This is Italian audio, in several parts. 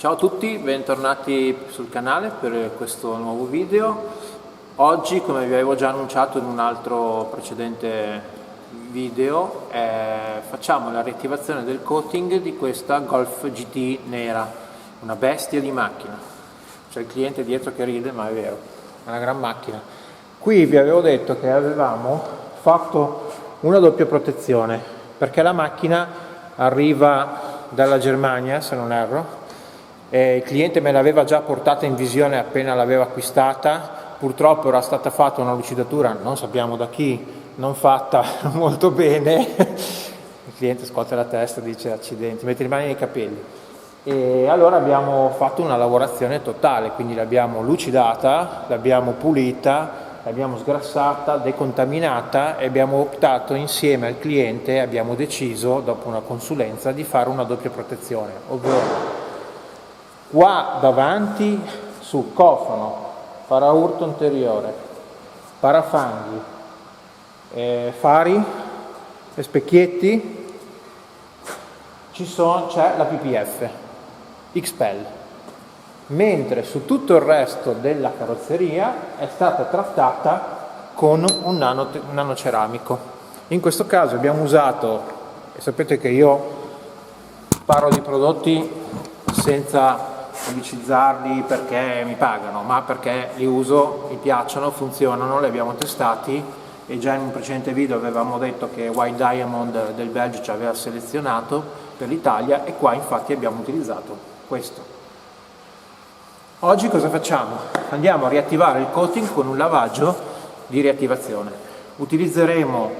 Ciao a tutti, bentornati sul canale per questo nuovo video. Oggi, come vi avevo già annunciato in un altro precedente video, facciamo la riattivazione del coating di questa Golf GT nera, una bestia di macchina. C'è il cliente dietro che ride, ma è vero, è una gran macchina. Qui vi avevo detto che avevamo fatto una doppia protezione, perché la macchina arriva dalla Germania, se non erro. Il cliente me l'aveva già portata in visione appena l'aveva acquistata, purtroppo era stata fatta una lucidatura, non sappiamo da chi, non fatta molto bene. Il cliente scuote la testa e dice accidenti, mette le mani nei capelli. E allora abbiamo fatto una lavorazione totale, quindi l'abbiamo lucidata, l'abbiamo pulita, l'abbiamo sgrassata, decontaminata e abbiamo optato insieme al cliente, abbiamo deciso dopo una consulenza di fare una doppia protezione, ovvero qua davanti su cofano, paraurto anteriore, parafanghi, fari e specchietti c'è la PPF XPEL, mentre su tutto il resto della carrozzeria è stata trattata con un nanoceramico. In questo caso abbiamo usato, e sapete che io parlo di prodotti senza pubblicizzarli perché mi pagano, ma perché li uso, mi piacciono, funzionano, li abbiamo testati e già in un precedente video avevamo detto che White Diamond del Belgio ci aveva selezionato per l'Italia e qua infatti abbiamo utilizzato questo. Oggi cosa facciamo? Andiamo a riattivare il coating con un lavaggio di riattivazione. Utilizzeremo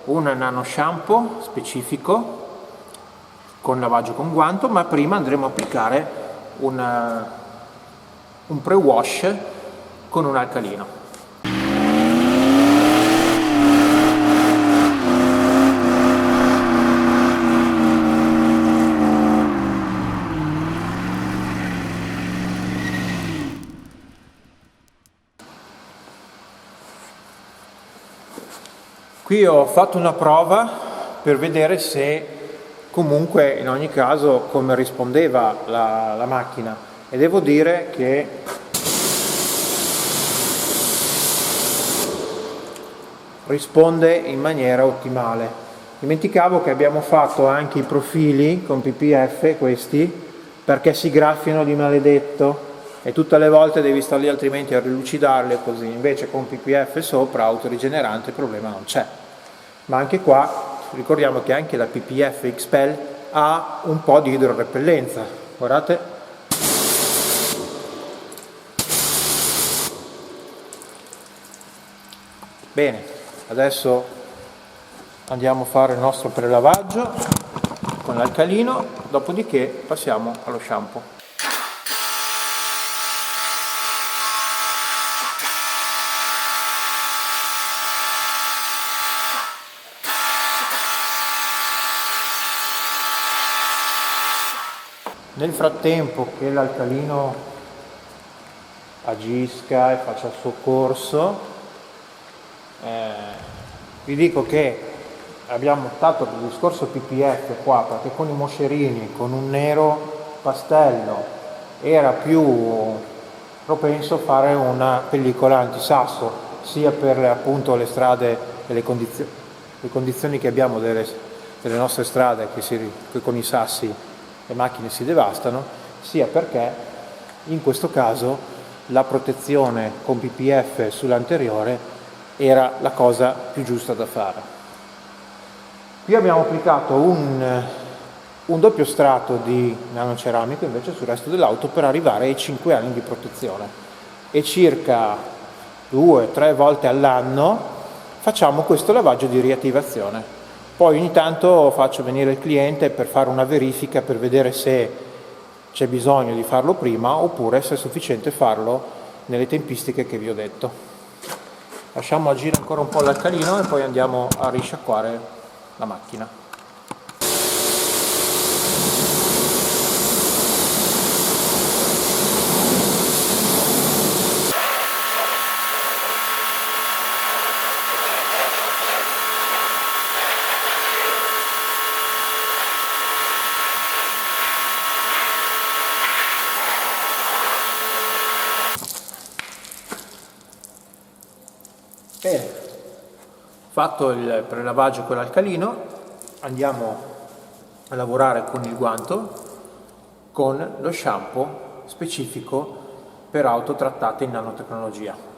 un nano shampoo specifico con lavaggio con guanto, ma prima andremo a applicare un pre-wash con un alcalino. Qui ho fatto una prova per vedere se comunque in ogni caso come rispondeva la macchina e devo dire che risponde in maniera ottimale. Dimenticavo che abbiamo fatto anche i profili con PPF, questi, perché si graffiano di maledetto e tutte le volte devi stare lì altrimenti a rilucidarli e così, invece con PPF sopra, autorigenerante, il problema non c'è. Ma anche qua ricordiamo che anche la PPF XPEL ha un po' di idrorepellenza, guardate. Bene, adesso andiamo a fare il nostro prelavaggio con l'alcalino, dopodiché passiamo allo shampoo. Nel frattempo che l'alcalino agisca e faccia il suo corso, vi dico che abbiamo optato per il discorso PPF qua perché con i moscerini, con un nero pastello, era più propenso a fare una pellicola antisasso, sia per appunto le strade e le condizioni che abbiamo delle nostre strade che con i sassi le macchine si devastano, sia perché in questo caso la protezione con PPF sull'anteriore era la cosa più giusta da fare. Qui abbiamo applicato un doppio strato di nanoceramico invece sul resto dell'auto per arrivare ai 5 anni di protezione e circa 2-3 volte all'anno facciamo questo lavaggio di riattivazione. Poi ogni tanto faccio venire il cliente per fare una verifica per vedere se c'è bisogno di farlo prima oppure se è sufficiente farlo nelle tempistiche che vi ho detto. Lasciamo agire ancora un po' l'alcalino e poi andiamo a risciacquare la macchina. Bene, fatto il prelavaggio con l'alcalino, andiamo a lavorare con il guanto con lo shampoo specifico per auto trattate in nanotecnologia.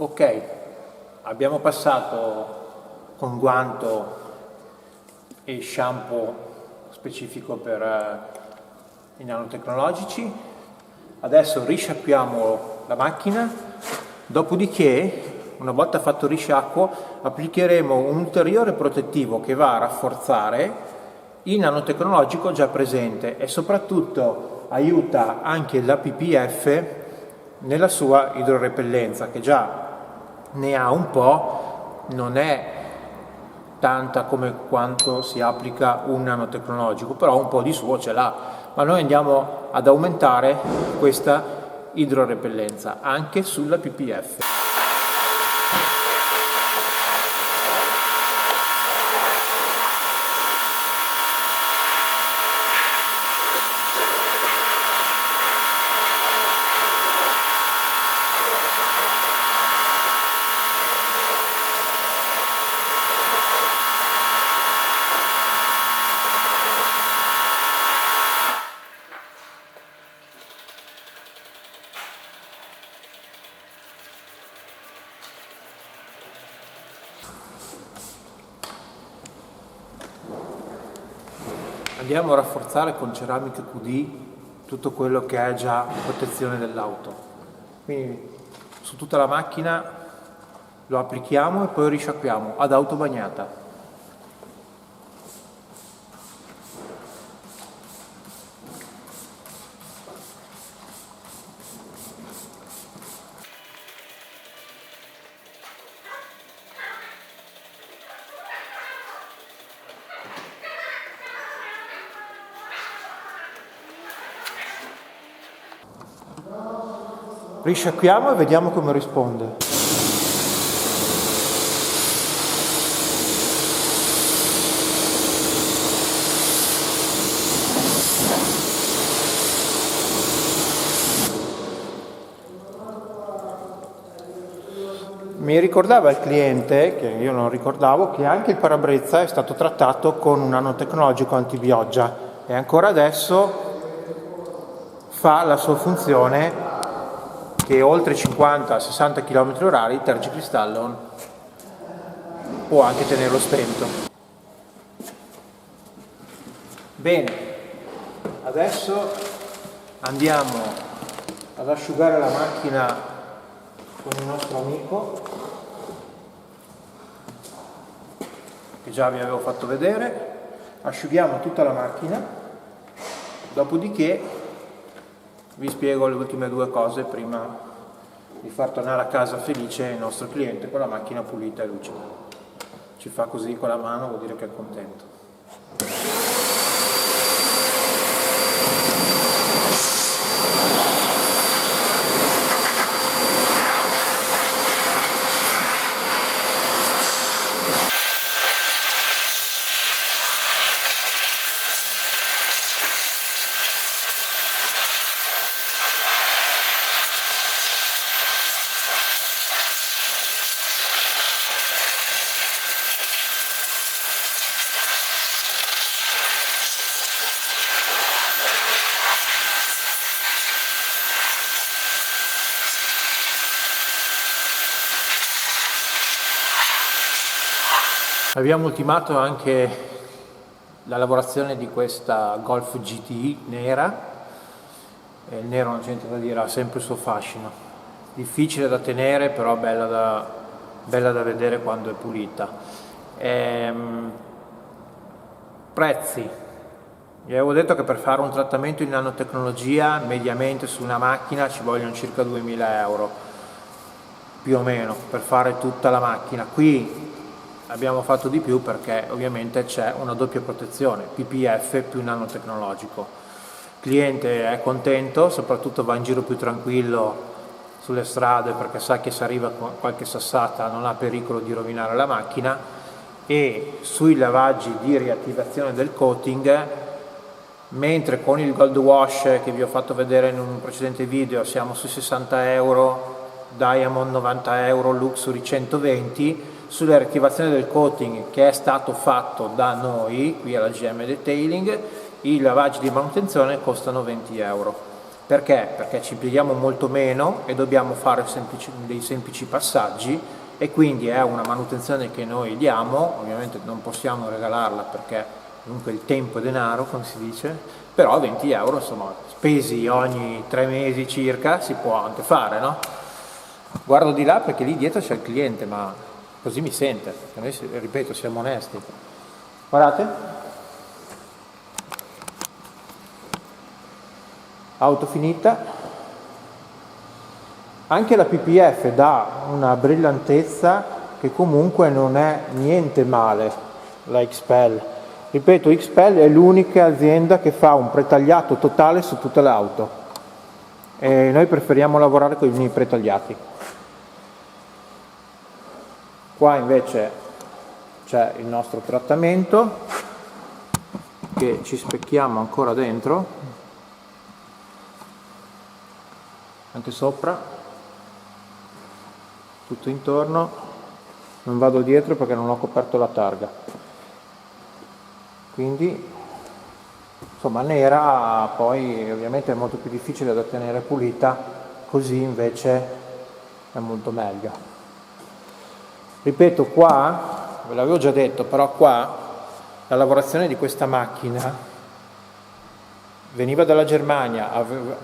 Ok, abbiamo passato con guanto e shampoo specifico per i nanotecnologici. Adesso risciacquiamo la macchina, dopodiché, una volta fatto il risciacquo, applicheremo un ulteriore protettivo che va a rafforzare il nanotecnologico già presente e soprattutto aiuta anche la PPF nella sua idrorepellenza, che già ne ha un po', non è tanta come quanto si applica un nanotecnologico, però un po' di suo ce l'ha, ma noi andiamo ad aumentare questa idrorepellenza anche sulla PPF. Andiamo a rafforzare con ceramica QD tutto quello che è già protezione dell'auto. Quindi su tutta la macchina lo applichiamo e poi risciacquiamo ad auto bagnata. Risciacquiamo e vediamo come risponde. Mi ricordava il cliente, che io non ricordavo, che anche il parabrezza è stato trattato con un nanotecnologico antipioggia e ancora adesso fa la sua funzione, che oltre 50-60 km/h il tergicristallon può anche tenerlo spento. Bene, adesso andiamo ad asciugare la macchina con il nostro amico, che già vi avevo fatto vedere. Asciughiamo tutta la macchina, dopodiché vi spiego le ultime due cose prima di far tornare a casa felice il nostro cliente con la macchina pulita e lucida. Ci fa così con la mano, vuol dire che è contento. Abbiamo ultimato anche la lavorazione di questa Golf GTI nera. Il nero non c'è niente da dire, ha sempre il suo fascino. Difficile da tenere, però bella da vedere quando è pulita. Prezzi. Vi avevo detto che per fare un trattamento in nanotecnologia, mediamente su una macchina ci vogliono circa 2000 euro, più o meno, per fare tutta la macchina. Qui abbiamo fatto di più perché ovviamente c'è una doppia protezione, PPF più nanotecnologico. Il cliente è contento, soprattutto va in giro più tranquillo sulle strade perché sa che se arriva con qualche sassata non ha pericolo di rovinare la macchina, e sui lavaggi di riattivazione del coating, mentre con il Gold Wash che vi ho fatto vedere in un precedente video siamo sui 60 euro, Diamond 90 euro, Luxury 120, sulla riattivazione del coating che è stato fatto da noi qui alla GM Detailing i lavaggi di manutenzione costano 20 euro. Perché? Perché ci impieghiamo molto meno e dobbiamo fare dei semplici passaggi, e quindi è una manutenzione che noi diamo. Ovviamente non possiamo regalarla perché comunque il tempo è denaro, come si dice, però 20 euro insomma spesi ogni 3 mesi circa si può anche fare, no? Guardo di là perché lì dietro c'è il cliente, ma così mi sente, perché noi, ripeto, siamo onesti. Guardate, auto finita. Anche la PPF dà una brillantezza che comunque non è niente male, la XPEL. Ripeto, XPEL è l'unica azienda che fa un pretagliato totale su tutte le auto e noi preferiamo lavorare con i pretagliati. Qua invece c'è il nostro trattamento che ci specchiamo ancora dentro, anche sopra, tutto intorno. Non vado dietro perché non ho coperto la targa, quindi insomma nera, poi ovviamente è molto più difficile da tenere pulita, così invece è molto meglio. Ripeto, qua ve l'avevo già detto, però qua la lavorazione di questa macchina veniva dalla Germania,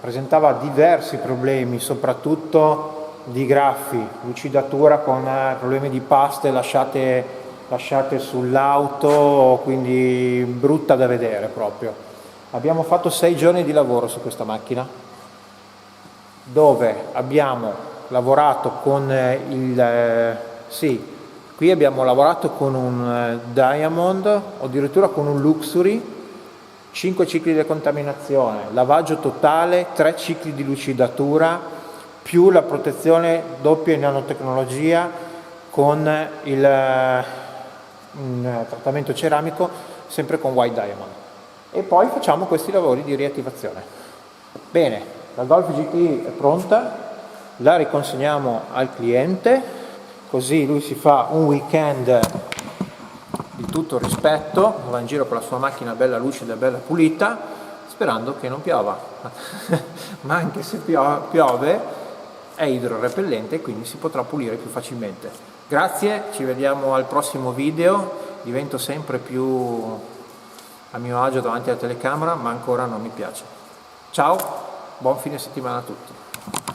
presentava diversi problemi, soprattutto di graffi, lucidatura con problemi di paste lasciate sull'auto, quindi brutta da vedere proprio. Abbiamo fatto 6 giorni di lavoro su questa macchina, dove abbiamo lavorato con qui abbiamo lavorato con un Diamond, o addirittura con un Luxury, 5 cicli di decontaminazione, lavaggio totale, 3 cicli di lucidatura, più la protezione doppia in nanotecnologia con il trattamento ceramico, sempre con White Diamond. E poi facciamo questi lavori di riattivazione. Bene, la Golf GTI è pronta, la riconsegniamo al cliente, così lui si fa un weekend di tutto rispetto, va in giro con la sua macchina bella lucida e bella pulita, sperando che non piova. Ma anche se piove è idrorepellente, quindi si potrà pulire più facilmente. Grazie, ci vediamo al prossimo video. Divento sempre più a mio agio davanti alla telecamera, ma ancora non mi piace. Ciao, buon fine settimana a tutti.